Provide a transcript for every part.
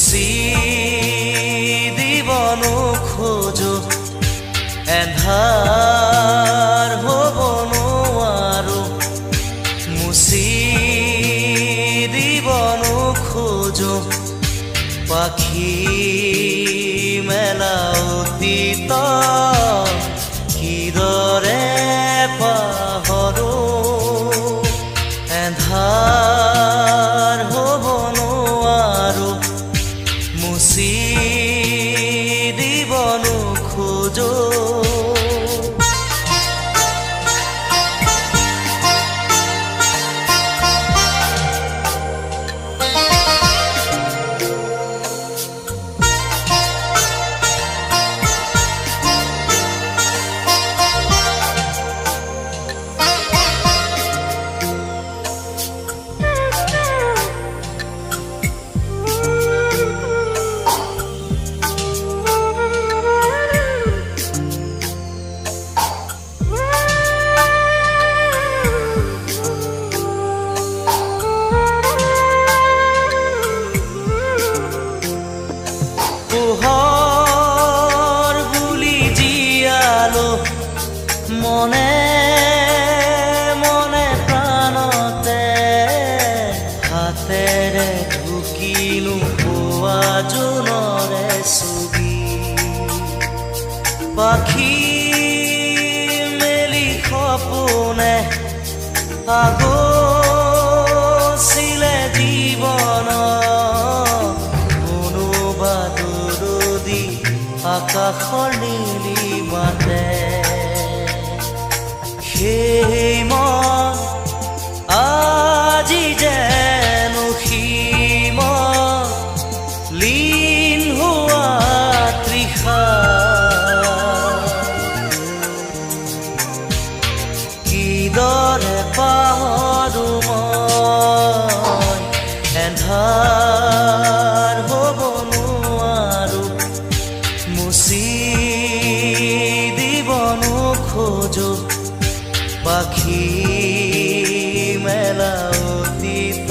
মুচি দিবনো খোজো এন্ধাৰ হ'ব নোৱাৰো মুচি দিবনো খোজো পাখি মেলা অতীত কিদৰে পাহৰো এন্ধাৰ হ'ব নোৱাৰো মুচি দিবনো খোজো পোহৰ বুলি জীয়ালো মনে মনে প্ৰাণতে হাতেৰে ঢুকিলো পোৱা জোনৰে ছবি পাখি মেলি সপোনে আগছিলে জীৱন আকাশৰ নীলিমাতে সেই মন আজি যেন সীমত লীন হোৱা তৃষা কিদৰে পাহৰো মই এন্ধাৰ হ'ব নোৱাৰো মুচি দিবনো খোজো পাখি মেলা অতীত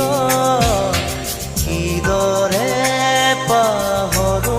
কিদৰে পাহৰো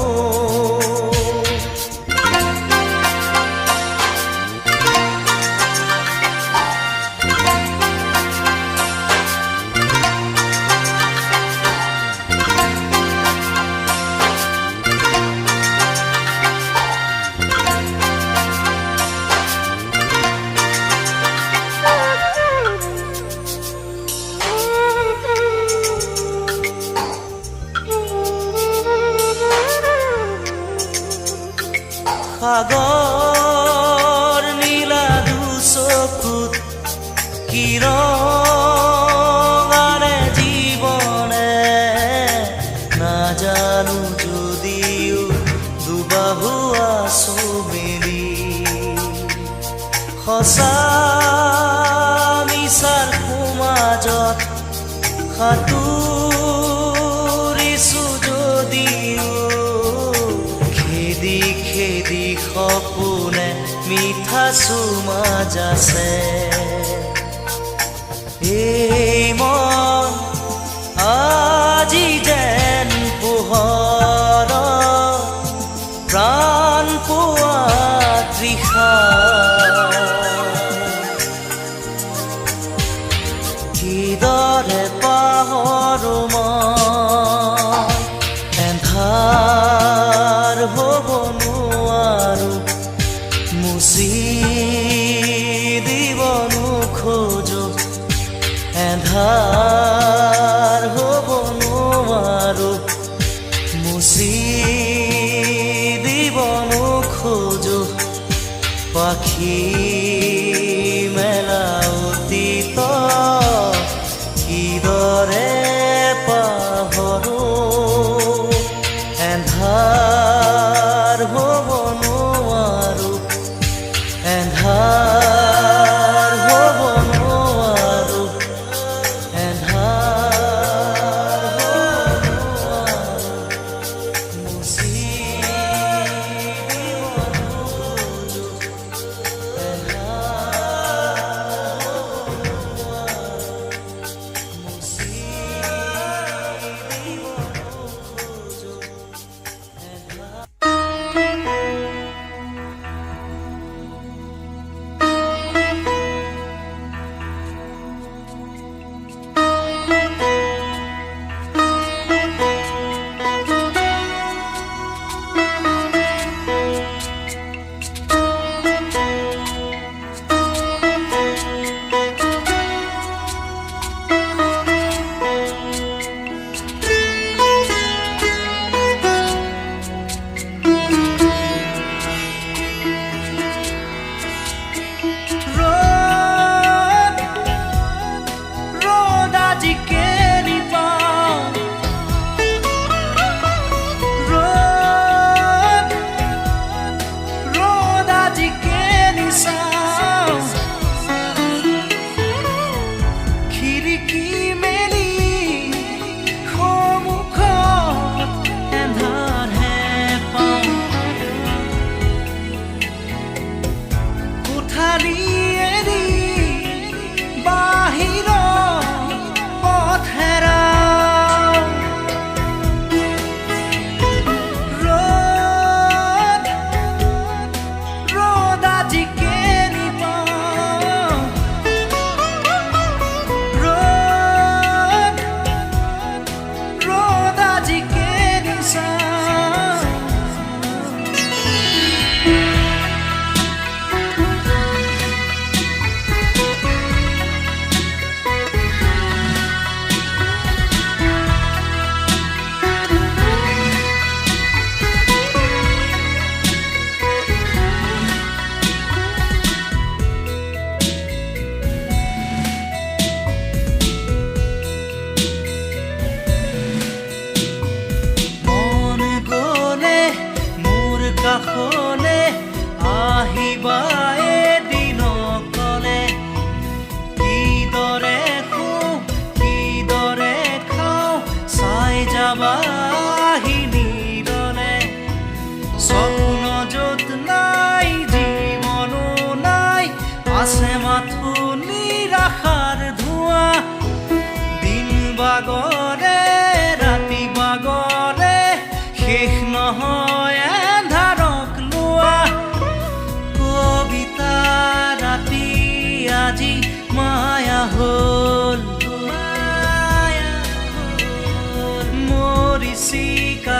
সাগৰ নীলা দুচকুত কিৰণাৰে জীৱনে নাজানো যদিও দুবাহু আছো মেলি সঁচা মিছাৰ সমাজত সাঁতুৰিছো যদিও খেদি সপোনে মিঠা চুমা যাছে এই মন আজি যেন পোহৰ প্ৰাণ পোৱা তৃষা কিদৰে পাহৰো মই এন্ধাৰ হ'ব মুচি দিবনো খোজো এন্ধাৰ হ'ব নোৱাৰো মুচি দিবনো খোজো পাখি মেলা অতীত কিদৰে পাহৰো এন্ধাৰ হ'ব নোৱাৰো এন্ধাৰ হ'ব নোৱাৰো এন্ধাৰ হ'ব নোৱাৰো মুচি দিবনো খোজো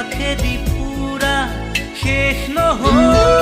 কাষেদি পুৰা শেষ নহ'ল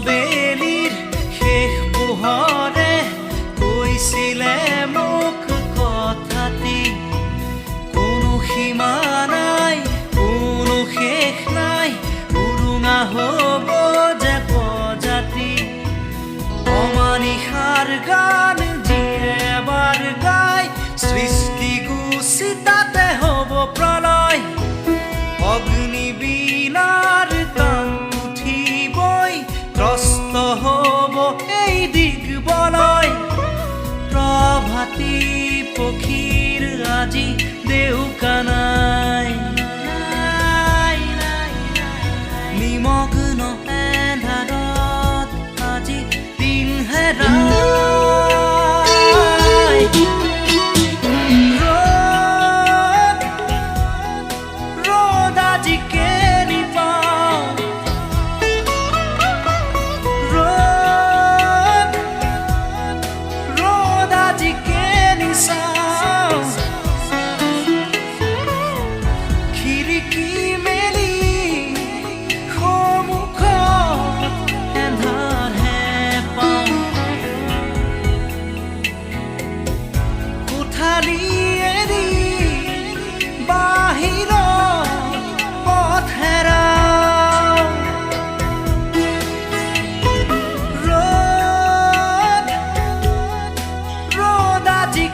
বেলিৰ শেষ পোহৰে কৈছিলে মোক কথাটি কোনো সীমা নাই কোনো শেষ নাই উৰুঙা হ'ব যে প্ৰজাতি অমানিশাৰ গান যিয়ে এবাৰ গাই সৃষ্টি গুচি তাতে হ'ব প্ৰলয় অগ্নিবীণাৰ টান ত্ৰস্ত হ'ব এই দিগবলয় প্ৰভাতী পক্ষীৰ আজি দেউকা নাই নিমগ্ন এন্ধাৰত আজি দিন হেৰাই ৰ'দ আজি কেনি পাওঁ খিৰিকী মেলি সন্মুখত এন্ধাৰহে পাওঁ কোঠালি এৰি বাহিৰত পথ হেৰাওঁ ৰ'দ আজি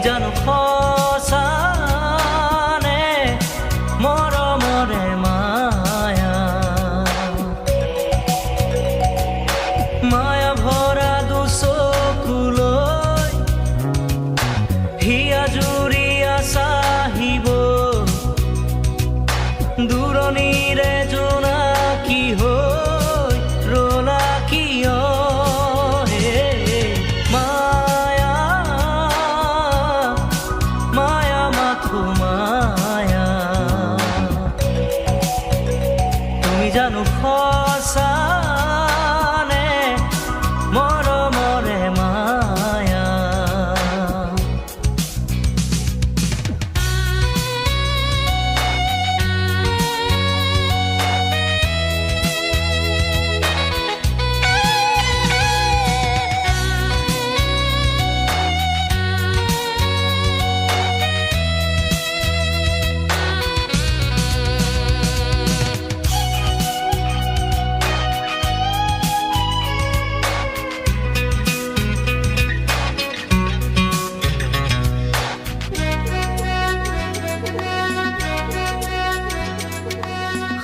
জানো সঁচানে মৰমৰে মায়া মায়া ভৰা দুচকুলৈ হিয়া জুৰিয়া চাহিব দূৰণিৰে জোনাকী হৈ ৰলা কিয় জানো সঁচানে মৰমৰে মায়া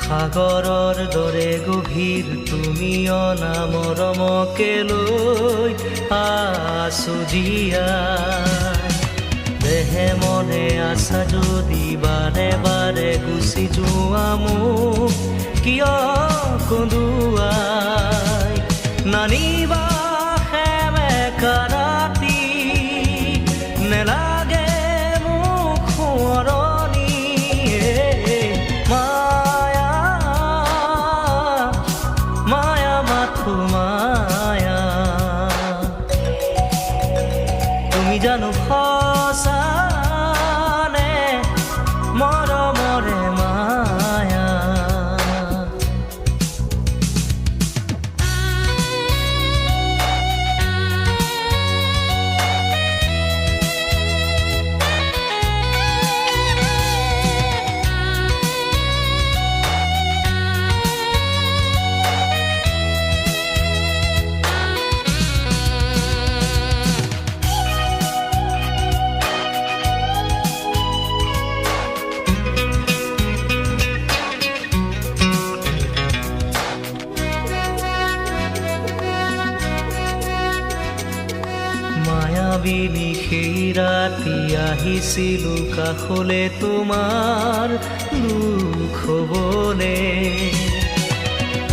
সাগৰৰ দৰে গভীৰ তুমি অনা মৰমকে লৈ আছো জীয়াই দেহে মনে আছা যদি বাৰে বাৰে গুচি যোৱা মোক কিয় কন্দুৱাই নানিবা সেমেকা ৰাতি নেলাগে মোক সোঁৱৰণ ৰাতি আহিছিলো কাষলে তোমাৰ দুখ হ'বলে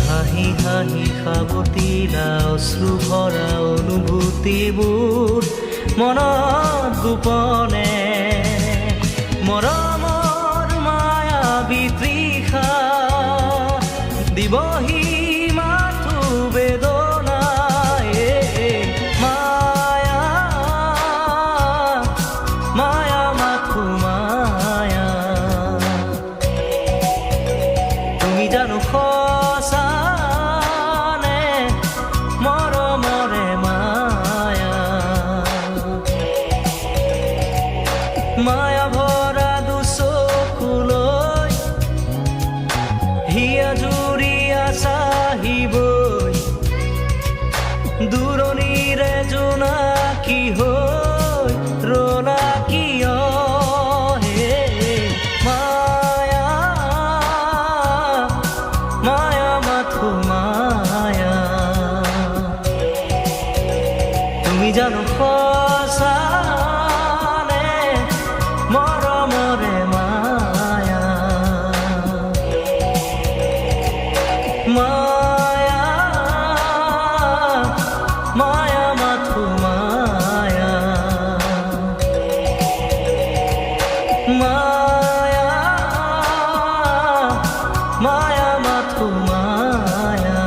হাঁহি হাঁহি সাৱটিলা অশ্ৰু ভৰা অনুভূতিবোৰ মনত গোপনে মৰমৰ মায়াবী তৃষা দিবহি মাথো বেদনায়ে মায়া মায়া মাথো মায়া তুমি জানো সঁচানে মৰমৰে মায়া মায়া ভৰা দুচকুলৈ হিয়া জুৰিয়া চাহিবই দূৰণিৰে জোনাকী হৈ ৰলা কিয় হে মায়া মায়া মাথো মায়া তুমি জানো সঁচানে মৰমৰে মায়া মায়া মায়া মাথো মায়া মায়া মায়া মাথো মায়া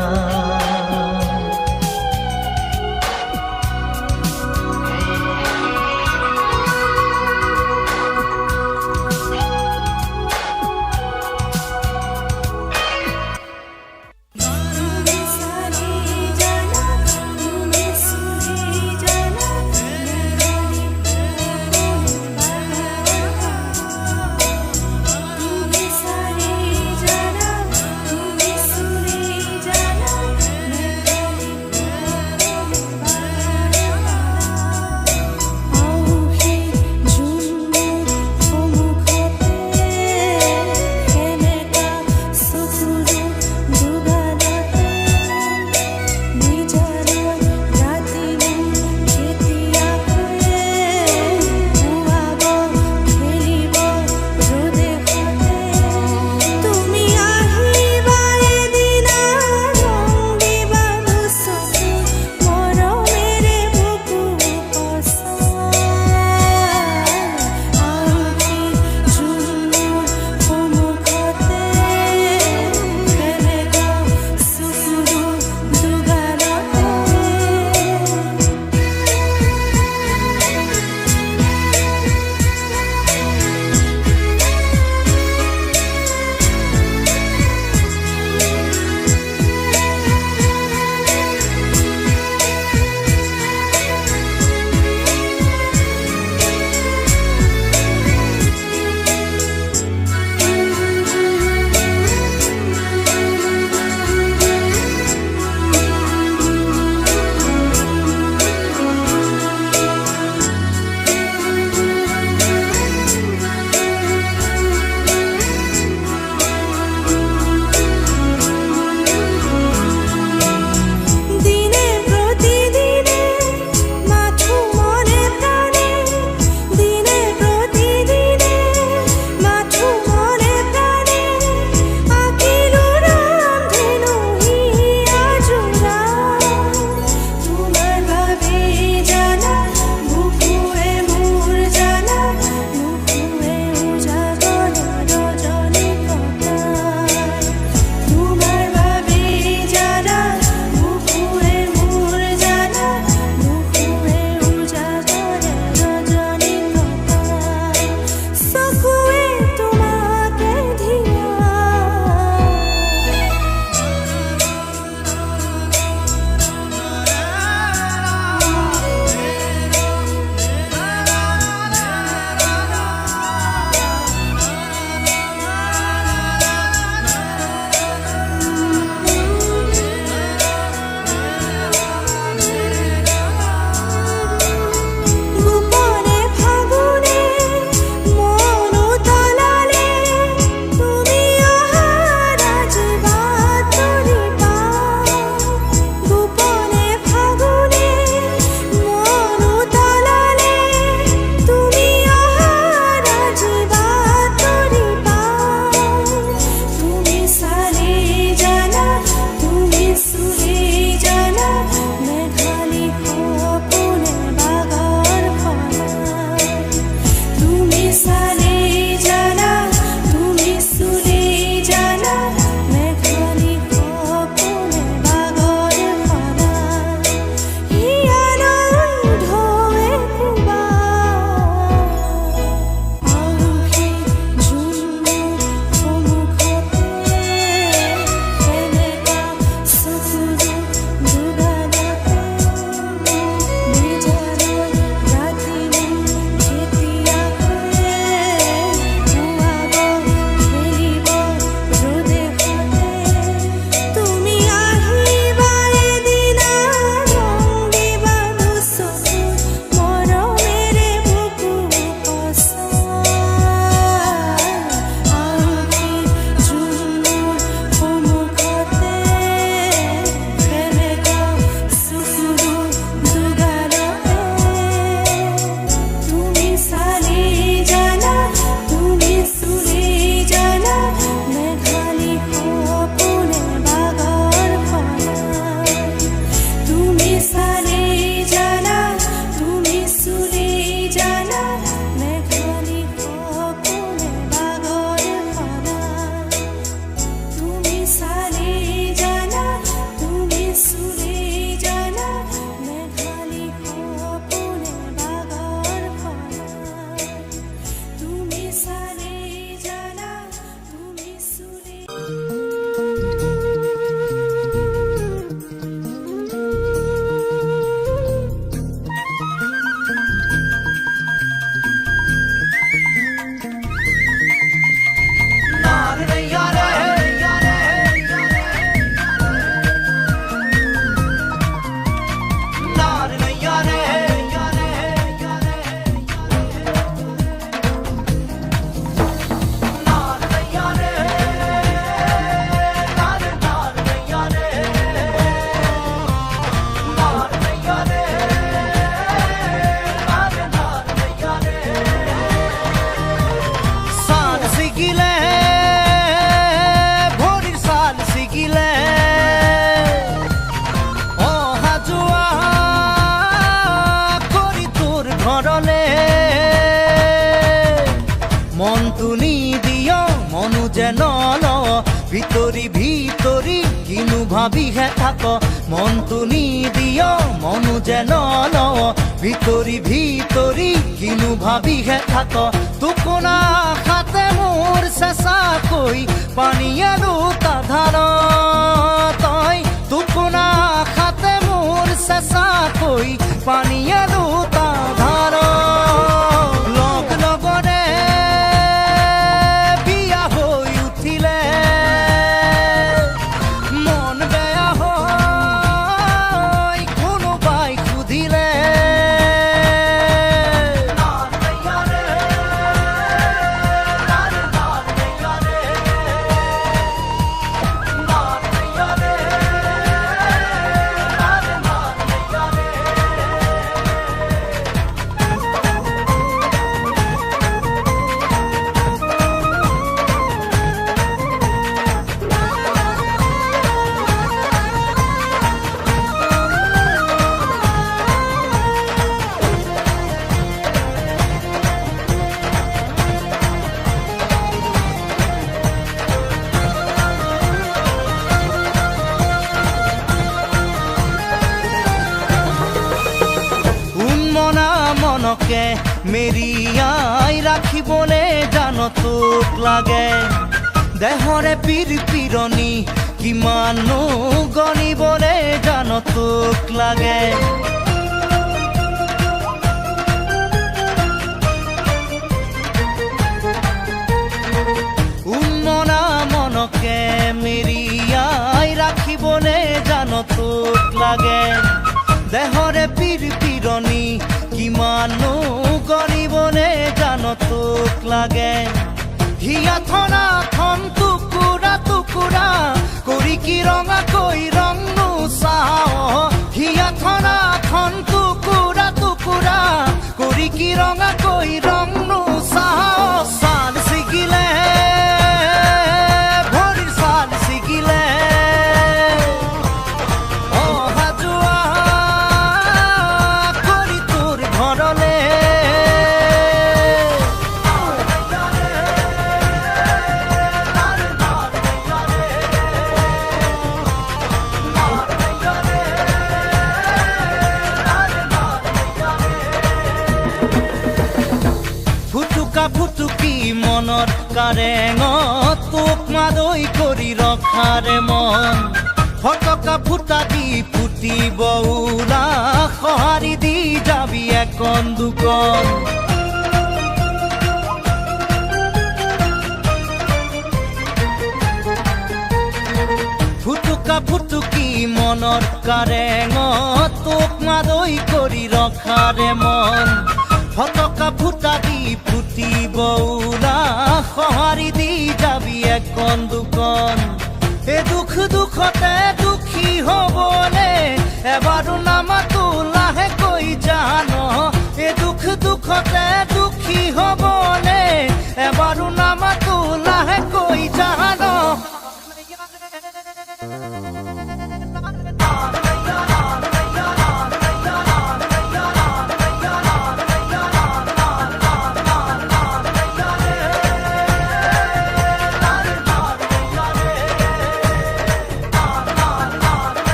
নিদিয় মনু যেন ভিতৰি ভিতৰি কিনো ভাবিহে থাক মনটো নিদিয় মনু যেন ভিতৰি ভিতৰি কিনো ভাবিহে থাক টোকোনা খাতে মোৰ চেঁচাকৈ পানীয়ে দুটা ধাৰ তই টোকোনা খাতে মোৰ চেঁচাকৈ পানীয়ে দুটা ধাৰ লগ লগৰে বিয়া হৈ উঠিলে মন বেয়া হয় কোনোবাই সুধিলে মনকে মেৰিয়াই ৰাখিবলে জান তোক লাগে দেহৰে পিৰপিৰণি কিমানো গণিবলে জান তোক লাগে উন্মনা মনকে মেৰিয়াই ৰাখিবলে জান তোক লাগে দেহৰে পিৰপিৰণি কিমানো গণিবলে জান তোক লাগে হিয়া থনা থন টুকুৰা টুকুৰা কৰি কি ৰঙাকৈ ৰংনো চাওঁ হিয়া থনা থন টুকুৰা টুকুৰা কৰি কি ৰঙাকৈ ৰংনো চাওঁ ছাল ছিগিলে ভৰিৰ ছাল ছিগিলে ফুটুকি মনত কাৰেঙত তোক মাদৈ কৰি ৰখাৰে মন ফটকা ফুটা দি ফুটিব ওলা সঁহাৰি দি যাবি একন দুকন ফুটুকা ফুটুকি মনত কাৰেঙত তোক মাদৈ কৰি ৰখাৰে মন ফটকা ফুটা দি ফুটিব ওলা সঁহাৰি দি যাবি একন দুকন এ দুখ দুখতে দুখী হবলে এবাৰো নামাতো লাহেকৈ জান এ দুখ দুখতে দুখী হবলে এবাৰো নামাতো লাহেকৈ জান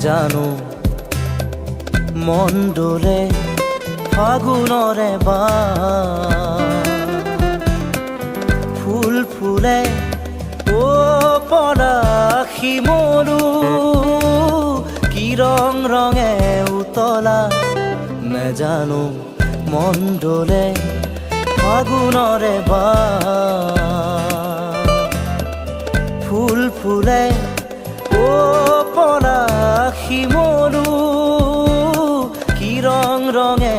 জানো মন্দৰে ফাগুনৰে বাৰ ফুল ফুলে অ পলাশী মৰু কি ৰং ৰঙে উতলা নেজানো মন ডোলে ফাগুনৰে ফুল ফুলে ও পলাশী মৰু কি ৰং ৰঙে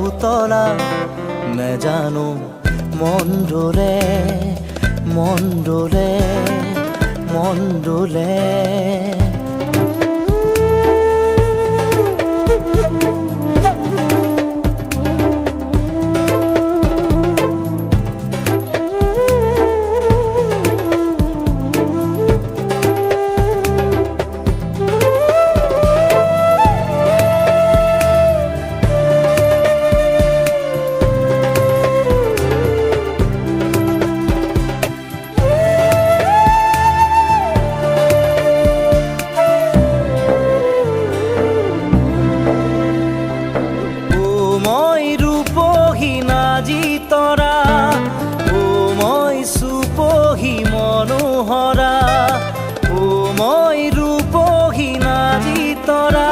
উতলা নেজানো মন ডোলে মন ডোলে মন ডোলে তৰা ও মই সুপহী মনোহৰা ও মই ৰূপহী নাৰী তৰা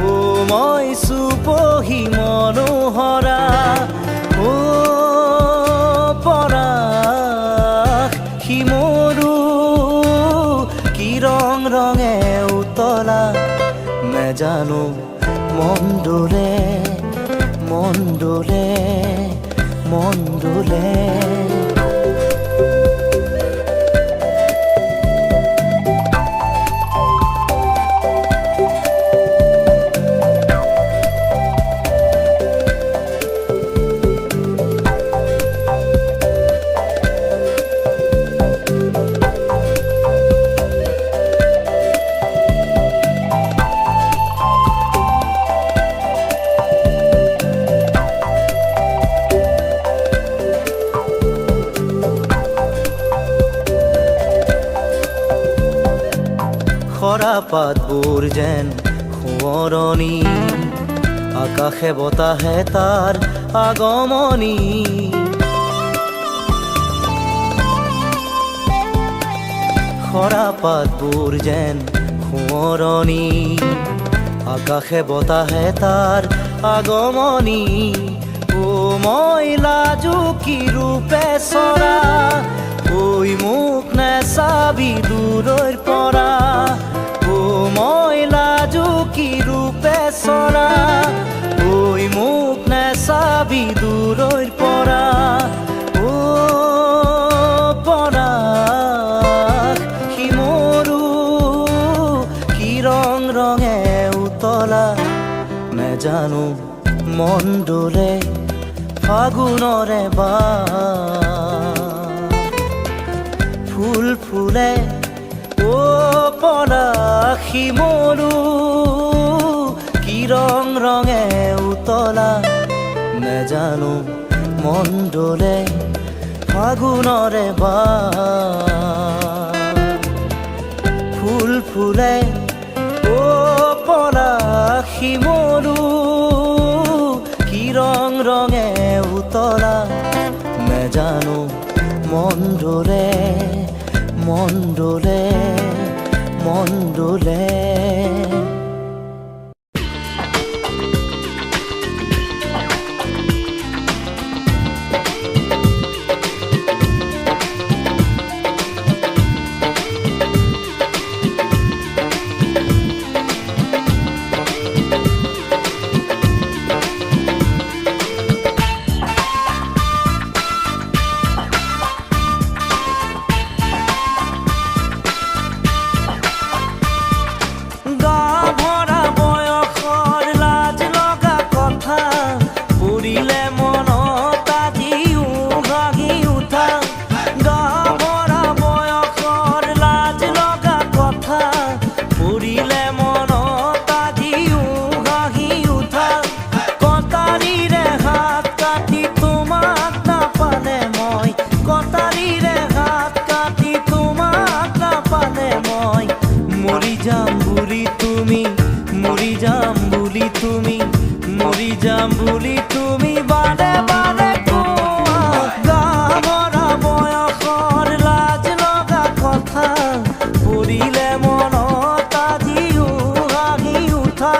ও মই সুপহী মনোহৰা ও পলাশী মৰু কি ৰং ৰঙে উতলা নেজানো মন ডোলে মন ডোলে মন ডোলে খৰা পাতবোৰ যেন সোঁৱৰণি আকাশে বতাহে তাৰ আগমনি খৰা পাতবোৰ যেন সোঁৱৰণি আকাশে বতাহে তাৰ আগমনি ও মই লাজুকী ৰূপে চৰা ঐ মোক নেচাবি দূৰৈৰ পৰা ও মই লাজুকী ৰূপে চৰা ঐ মোক নেচাবি দূৰৈৰ পৰা ও পলাশী মৰু কি ৰং ৰঙে উতলা নেজানো মন ডোলে ফাগুনৰে ফুল ফুলে ও পলাশী মৰু কি ৰং ৰঙে উতলা নেজানো মন ডোলে ফাগুনৰে ফুল ফুলে ও পলাশী মৰু কি ৰং ৰঙে উতলা নেজানো মন ডোলে মন ডোলে মন ডোলে যাম বুলি তুমি বাৰে বাৰে কোৱা, গাভৰা বয়সৰ লাজ লগা কথা পৰিলে মনত আজিও হাঁহি উঠা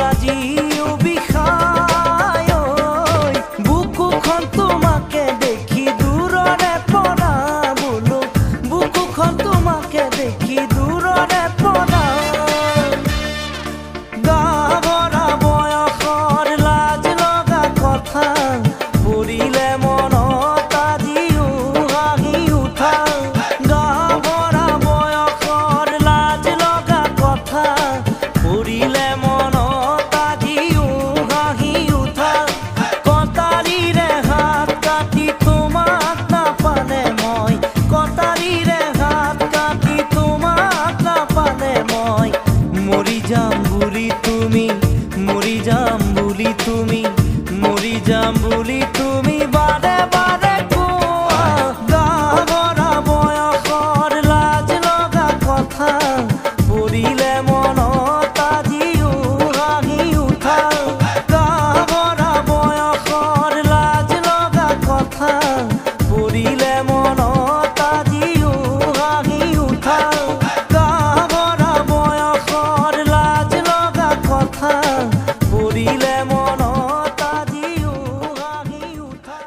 আজিও বিষায় বুকুখন তোমাকে দেখি দূৰৰে পৰা বোলো বুকুখন তোমাকে দেখি দূৰৰে পৰা গাভৰা বয়সৰ লাজ লগা কথা পৰিলে মনত আজিও হাঁহি উঠা গাভৰা বয়সৰ লাজ লগা কথা পৰিলে মৰি যাম বুলি তুমি মৰি যাম বুলি তুমি বাৰে বাৰে কোৱা গাভৰা বয়সৰ লাজ লগা কথা পৰিলে মনত আজিও হাঁহি উঠা গাভৰা বয়সৰ লাজ লগা কথা পৰিলে মনত আজিও হাঁহি উঠা গাভৰা বয়সৰ লাজ লগা কথা পৰিলে মনত আজিও হাঁহি উঠা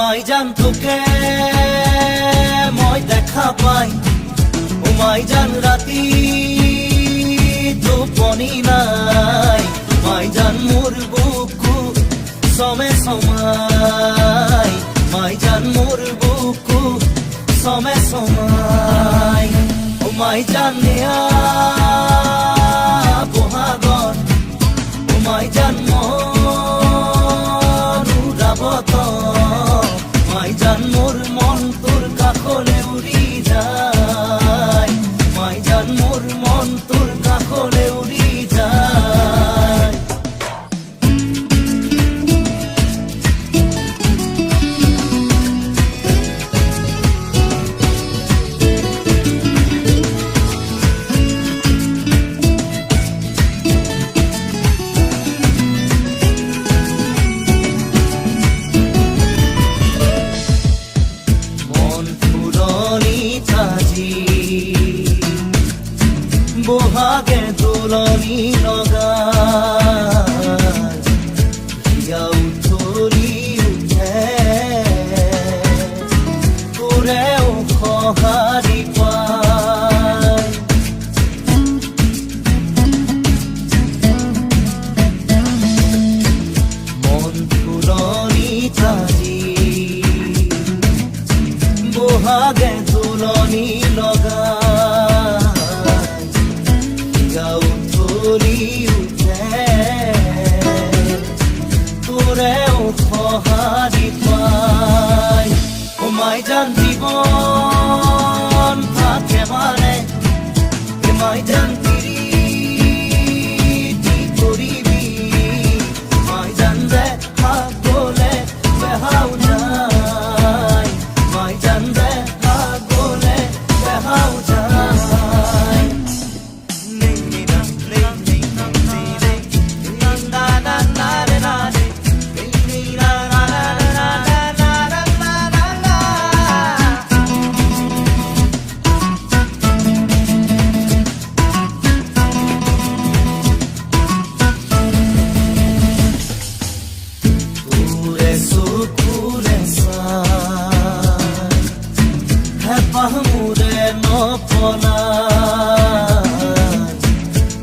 মাই জান তোকে মই দেখা পাই মাই জান রাতি টোপনি নাই মাই জান মোর বুকু সমে সমাই মাই জান মোর বুকু সমে সমাই মাই জান নেয়া বহাগর মাই জান মনুরাবত মাই জান মোর মন তোর কাকলে উড়ি যায় মাই জান মোর মন তোর কাকলে উড়ি যায় বহাগে দোলনি লগা হিয়া উঠলি উঠে তোৰেও সঁহাৰি পায় মন ফুলনি তাজি বহাগে দোলনি লগা তোৰেও সঁহাৰি পায় মাই জান জীৱন থাকে মানে মাই জান পিৰিতি কৰিবি মাই জান দে গলে বেহাও যায় মাই জান দে গলে বেহাও যায়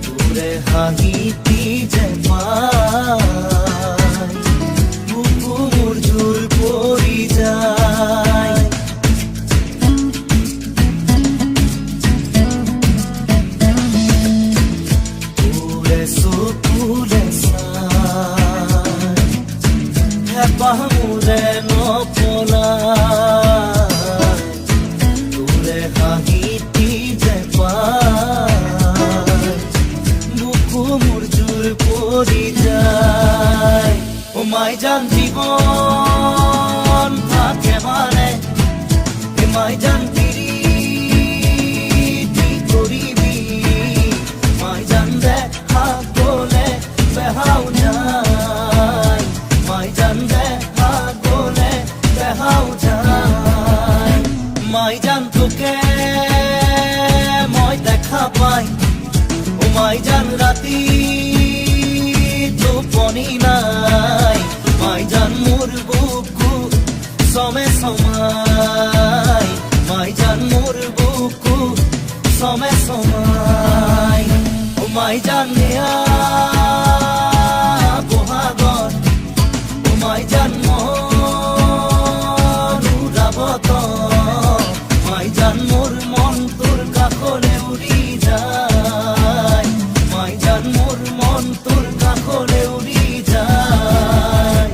তোৰে হাঁহিতি যে পাই বুকু মোৰ জোৰ পৰি যায় তোৰে চকুৰে চাই হেঁপাহ মোৰে নপলাই তোৰে হাঁহিতি যে পাই বুকু মোৰ জোৰ পৰি যায় মাই জান জীৱন থাকে মানে মাই জান পিৰিতি কৰিবি মাই জান দে গলে বেহাও যায় মাই জান দে গলে বেহাও যায় মাই জান তোকে মই দেখা পাই মাই জান রাতি টোপনি নাই মাই জান মোর বুকু সমে সমাই মাই জান মোর বুকু সমে সমাই মাই জান নেয়া বহাগর মাই জান মনুরাবত মাই জান মোর মন তোর কাকলে উড়ি যায় মাই জান মোর মন তোর কাকলে উড়ি যায়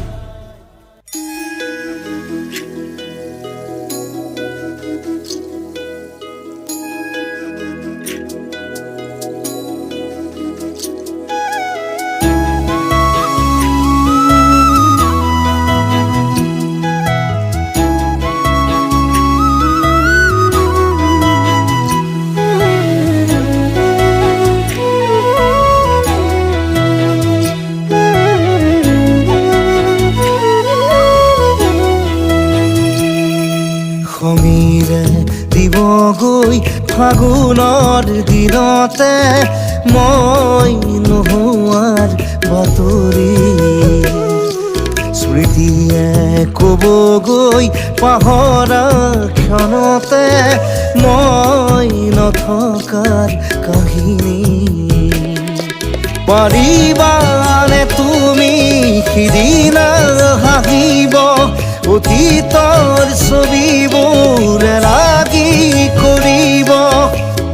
দিবগৈ ফাগুনৰ দিনতে মই নোহোৱাৰ বাতৰি স্মৃতিয়ে ক'বগৈ পাহৰা ক্ষণতে মই নথকাৰ কাহিনী পাৰিবানে তুমি সিদিনা হাঁহিব অতীতৰ ছবিবোৰ লাগি কৰিব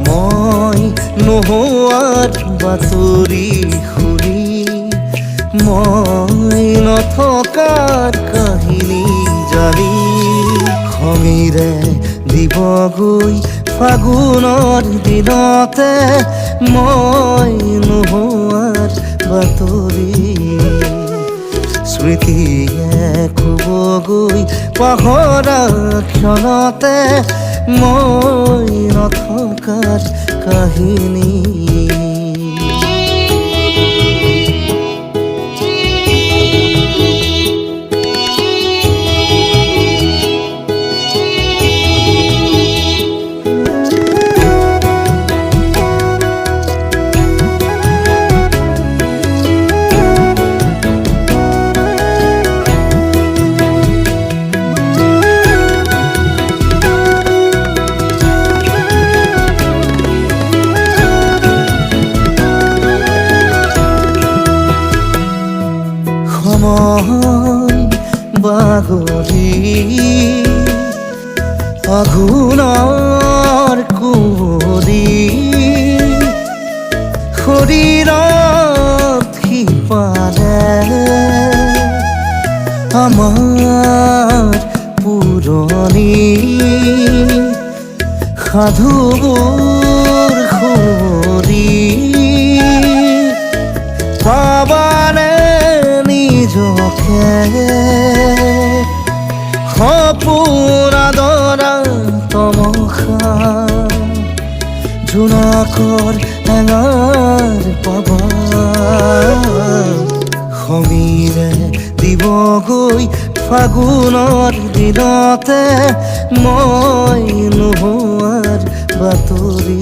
মই নোহোৱাৰ বাতৰি শুনি মই নথকাৰ কাহিনী জানি খঙেৰে দিবগৈ ফাগুনৰ দিনতে মই নোহোৱাৰ বাতৰি স্মৃতিয়ে ক'বগৈ পাহৰা ক্ষণতে মই নথকাৰ কাহিনী সময় বাগৰি আঘোণৰ কুঁৱৰী শৰীৰত সিপাৰে আমাৰ পুৰণি সাধুবোৰ সুৰি পাবানে নিজকে সপোন আদৰা তমসা জোনাকৰ এঙাৰ পাবা সমীৰে দিবগৈ ফাগুনৰ দিনতে মই নোহোৱাৰ বাতৰি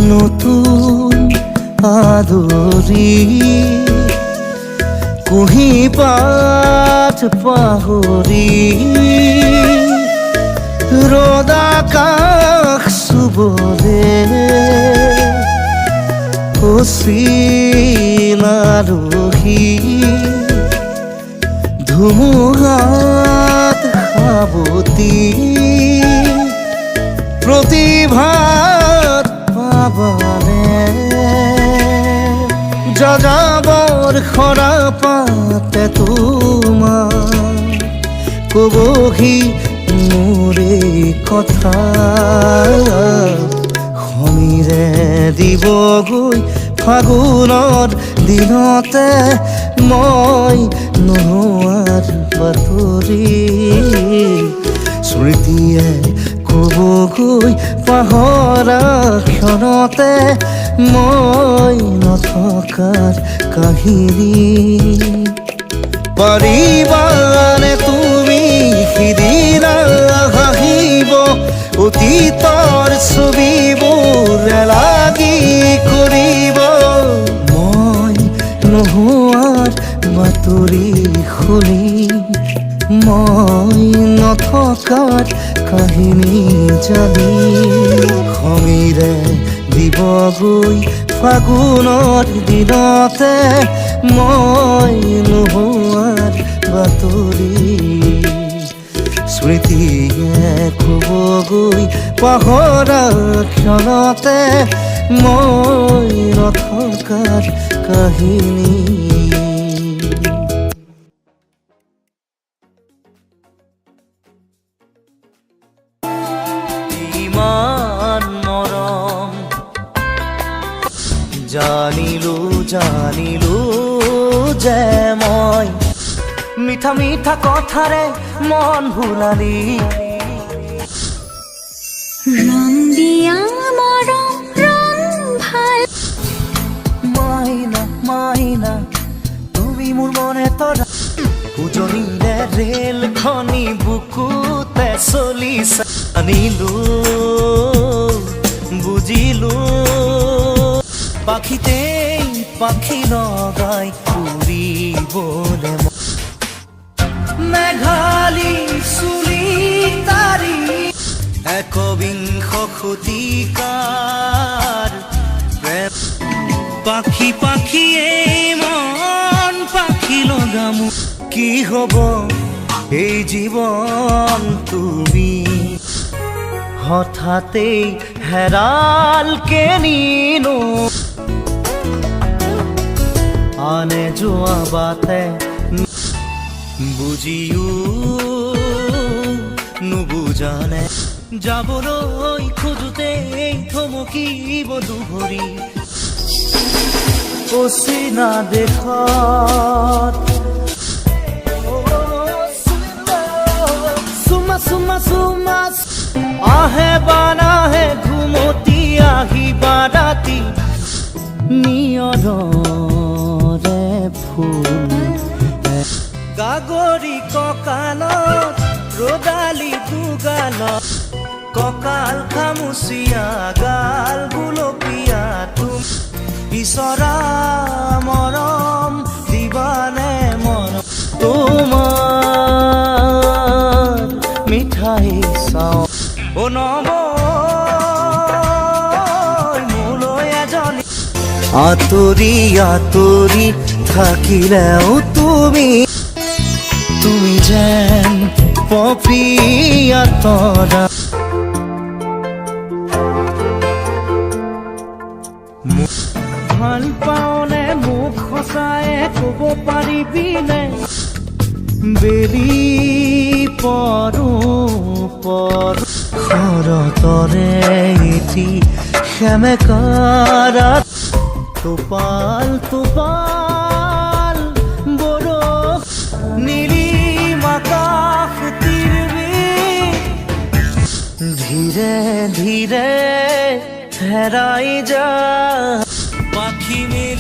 নতুন আদৰি কুঁহি পাত পাহৰি ৰ'দ আকাশ চুবলে অচিন আলহী ধুমুহাত সাৱতি প্ৰতিভাত পাবানে যাযাবৰ খৰা পাতে তোমাৰ ক'বহি মোৰে কথা সমীৰে দিবগৈ ফাগুনৰ দিনতে মই নোহোৱাৰ বাতৰি স্মৃতিয়ে ক'বগৈ পাহৰা ক্ষণতে মই নথকাৰ কাহিনী পাৰিবানে তুমি সিদিনা হাঁহিব অতীতৰ ছবিবোৰ লাগি কৰিব মই নোহোৱাৰ বাতৰি শুনি মই নথকাৰ কাহিনী জানি খঙেৰে দিবগৈ ফাগুনৰ দিনতে মই নোহোৱাৰ বাতৰি স্মৃতিয়ে ক'বগৈ পাহৰা ক্ষণতে মই নথকাৰ কাহিনী ইমান মৰম জানিলো জানিলো যে মই মিঠা মিঠা কথাৰে মন ভুলালি ৰং দিয়া মৰম ৰং ভাল মাইনা মাইনা তুমি মোৰ মনে তৰা উজনিৰে ৰেল খনি বুকুতে চলিছে আনিলো বুজিলো পাখিতেই পাখি লগাই উৰিবলে মেঘালী চুলি তাৰি একবিংশ শতিকাৰ প্ৰেম পাখি পাখিয়ে মন পাখি লগামো কি হব এই জীৱন তুমি হঠাতেই হেৰাল কেনিনো আনে যোৱা বাটে বুজিও নুবুজানে যাবলৈ খোজোতেই থমকিব দুভৰি অচিনা দেশত চুমা চুমা চুমা আহে বানাহে ঘুমতি আহিবা ৰাতি নিয়ৰে ফুল গাগৰি কঁকালত ৰদালি দুগালত কঁকাল খামুচিয়া গাল গুলপীয়া তুম বিচৰা মৰম দিবানে মৰম তোমাৰ মিঠাই চাওঁ অ নব মোলৈ এজনী আঁতৰি আঁতৰি থাকিলেও তুমি তুমি যেন পপিয়া তৰা ভাল পাওনে মোক সঁচাই ক'ব পাৰিবিনে বেলি পৰো পৰো শৰতৰে এটি সেমেকাৰাত টোপাল টোপাল বৰষ নীলিম আকাশ তিৰবিৰ ধীৰে ধীৰে হেৰাই যা পাখি মেলি